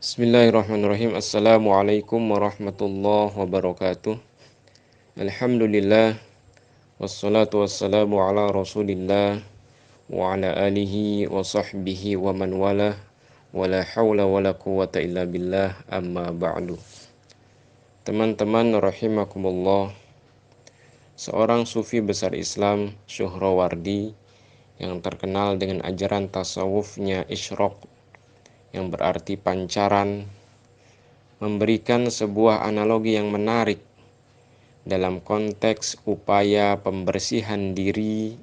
Bismillahirrahmanirrahim. Assalamualaikum warahmatullahi wabarakatuh. Alhamdulillah. Wassalatu wassalamu ala rasulillah wa ala alihi wa sahbihi wa man wala. Wa la hawla wa la quwata illa billah, amma ba'du. Teman-teman rahimakumullah, seorang sufi besar Islam, Suhrawardi, yang terkenal dengan ajaran tasawufnya Isyraq, yang berarti pancaran, memberikan sebuah analogi yang menarik dalam konteks upaya pembersihan diri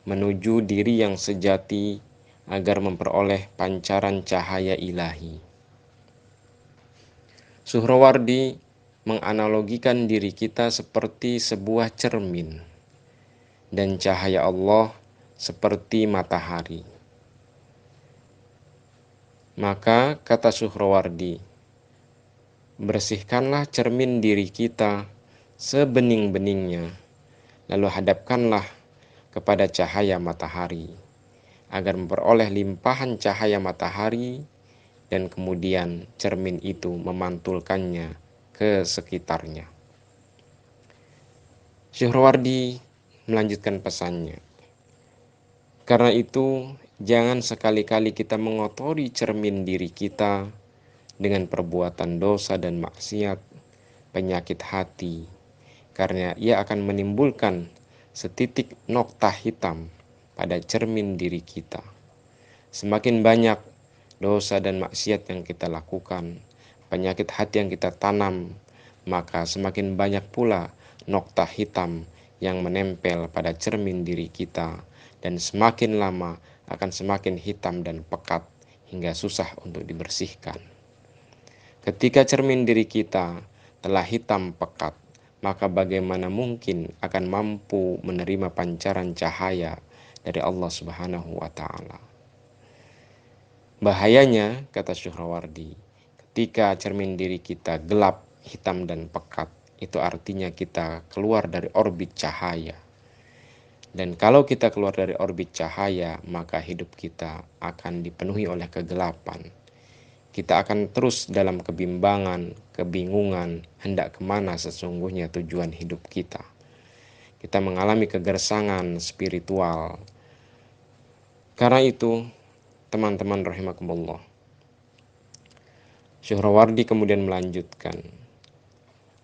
menuju diri yang sejati agar memperoleh pancaran cahaya ilahi. Suhrawardi menganalogikan diri kita seperti sebuah cermin dan cahaya Allah seperti matahari. Maka kata Suhrawardi, bersihkanlah cermin diri kita sebening-beningnya, lalu hadapkanlah kepada cahaya matahari, agar memperoleh limpahan cahaya matahari, dan kemudian cermin itu memantulkannya ke sekitarnya. Suhrawardi melanjutkan pesannya, karena itu jangan sekali-kali kita mengotori cermin diri kita dengan perbuatan dosa dan maksiat, penyakit hati, karena ia akan menimbulkan setitik noktah hitam pada cermin diri kita. Semakin banyak dosa dan maksiat yang kita lakukan, penyakit hati yang kita tanam, maka semakin banyak pula noktah hitam yang menempel pada cermin diri kita, dan semakin lama akan semakin hitam dan pekat hingga susah untuk dibersihkan. Ketika cermin diri kita telah hitam pekat, maka bagaimana mungkin akan mampu menerima pancaran cahaya dari Allah Subhanahu wa Ta'ala. Bahayanya, kata Suhrawardi, ketika cermin diri kita gelap, hitam dan pekat, itu artinya kita keluar dari orbit cahaya. Dan kalau kita keluar dari orbit cahaya, maka hidup kita akan dipenuhi oleh kegelapan. Kita akan terus dalam kebimbangan, kebingungan, hendak kemana sesungguhnya tujuan hidup kita. Kita mengalami kegersangan spiritual. Karena itu, teman-teman rahimakumullah, Suhrawardi kemudian melanjutkan,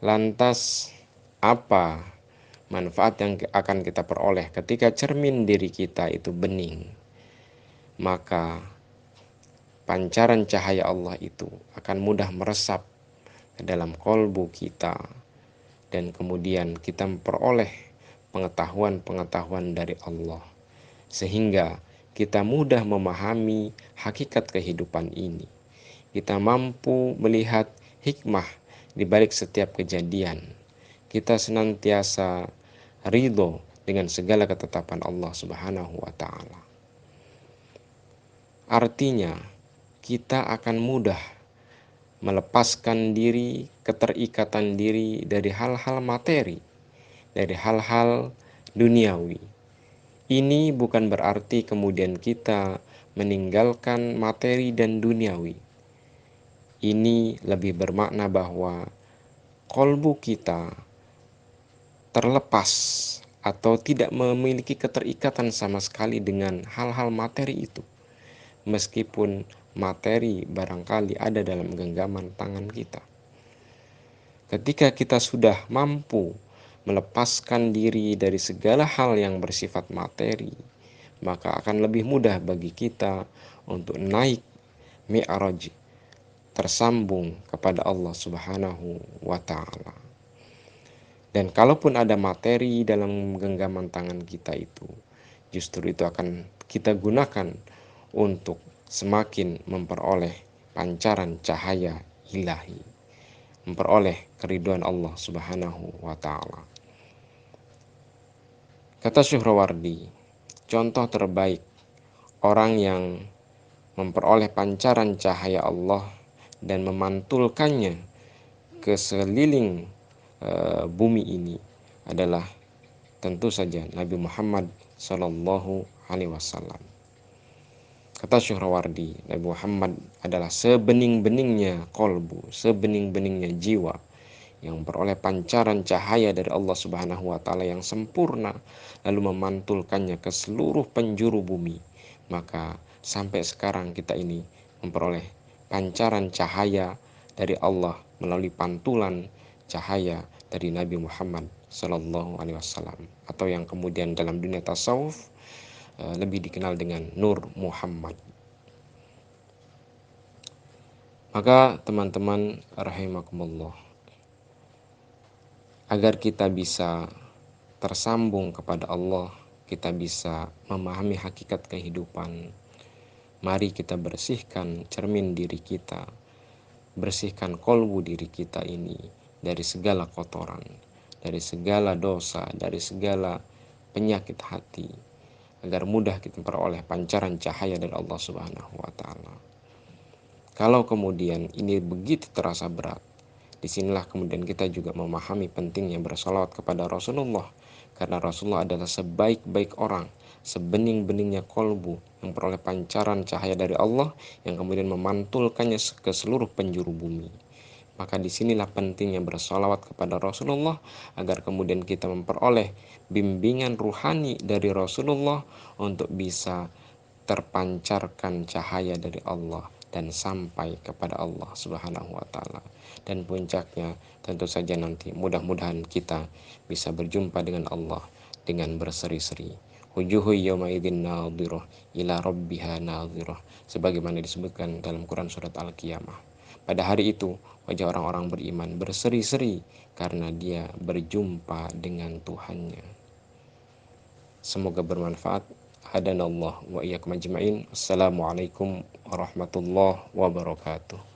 lantas apa manfaat yang akan kita peroleh ketika cermin diri kita itu bening? Maka pancaran cahaya Allah itu akan mudah meresap ke dalam kolbu kita, dan kemudian kita memperoleh pengetahuan-pengetahuan dari Allah, sehingga kita mudah memahami hakikat kehidupan ini. Kita mampu melihat hikmah di balik setiap kejadian. Kita senantiasa ridho dengan segala ketetapan Allah Subhanahu wa Ta'ala. Artinya, kita akan mudah melepaskan diri, keterikatan diri dari hal-hal materi, dari hal-hal duniawi. Ini bukan berarti kemudian kita meninggalkan materi dan duniawi. Ini lebih bermakna bahwa kolbu kita terlepas atau tidak memiliki keterikatan sama sekali dengan hal-hal materi itu. Meskipun materi barangkali ada dalam genggaman tangan kita. Ketika kita sudah mampu melepaskan diri dari segala hal yang bersifat materi, maka akan lebih mudah bagi kita untuk naik mi'raj, tersambung kepada Allah Subhanahu wa Ta'ala. Dan kalaupun ada materi dalam genggaman tangan kita itu, justru itu akan kita gunakan untuk semakin memperoleh pancaran cahaya ilahi. memperoleh keridhaan Allah Subhanahu wa taala. Kata Syuhrawardi, contoh terbaik orang yang memperoleh pancaran cahaya Allah dan memantulkannya ke seliling bumi ini adalah tentu saja Nabi Muhammad Sallallahu Alaihi Wasallam. Kata Syuhrawardi, Nabi Muhammad adalah sebening-beningnya kolbu, sebening-beningnya jiwa yang memperoleh pancaran cahaya dari Allah Subhanahu wa taala yang sempurna lalu memantulkannya ke seluruh penjuru bumi. Maka sampai sekarang kita ini memperoleh pancaran cahaya dari Allah melalui pantulan cahaya dari Nabi Muhammad Sallallahu Alaihi Wasallam, atau yang kemudian dalam dunia tasawuf lebih dikenal dengan Nur Muhammad. Maka teman-teman rahimakumullah, agar kita bisa tersambung kepada Allah, kita bisa memahami hakikat kehidupan, mari kita bersihkan cermin diri kita, bersihkan kolbu diri kita ini dari segala kotoran, dari segala dosa, dari segala penyakit hati, agar mudah kita memperoleh pancaran cahaya dari Allah Subhanahu wa taala. Kalau kemudian ini begitu terasa berat, disinilah kemudian kita juga memahami pentingnya bersalawat kepada Rasulullah, karena Rasulullah adalah sebaik-baik orang, sebening-beningnya kolbu yang memperoleh pancaran cahaya dari Allah yang kemudian memantulkannya ke seluruh penjuru bumi. Maka disinilah pentingnya bersalawat kepada Rasulullah, agar kemudian kita memperoleh bimbingan ruhani dari Rasulullah untuk bisa terpancarkan cahaya dari Allah dan sampai kepada Allah Subhanahu wa taala. Dan puncaknya tentu saja nanti mudah-mudahan kita bisa berjumpa dengan Allah dengan berseri-seri. Wujuhu yawma idzin nadhirah ila rabbiha nadhirah, sebagaimana disebutkan dalam Quran surat Al-Qiyamah. Pada hari itu wajah orang-orang beriman berseri-seri karena dia berjumpa dengan Tuhannya. Semoga bermanfaat. Hadanallah wa iyyakum ajma'in. Assalamualaikum warahmatullahi wabarakatuh.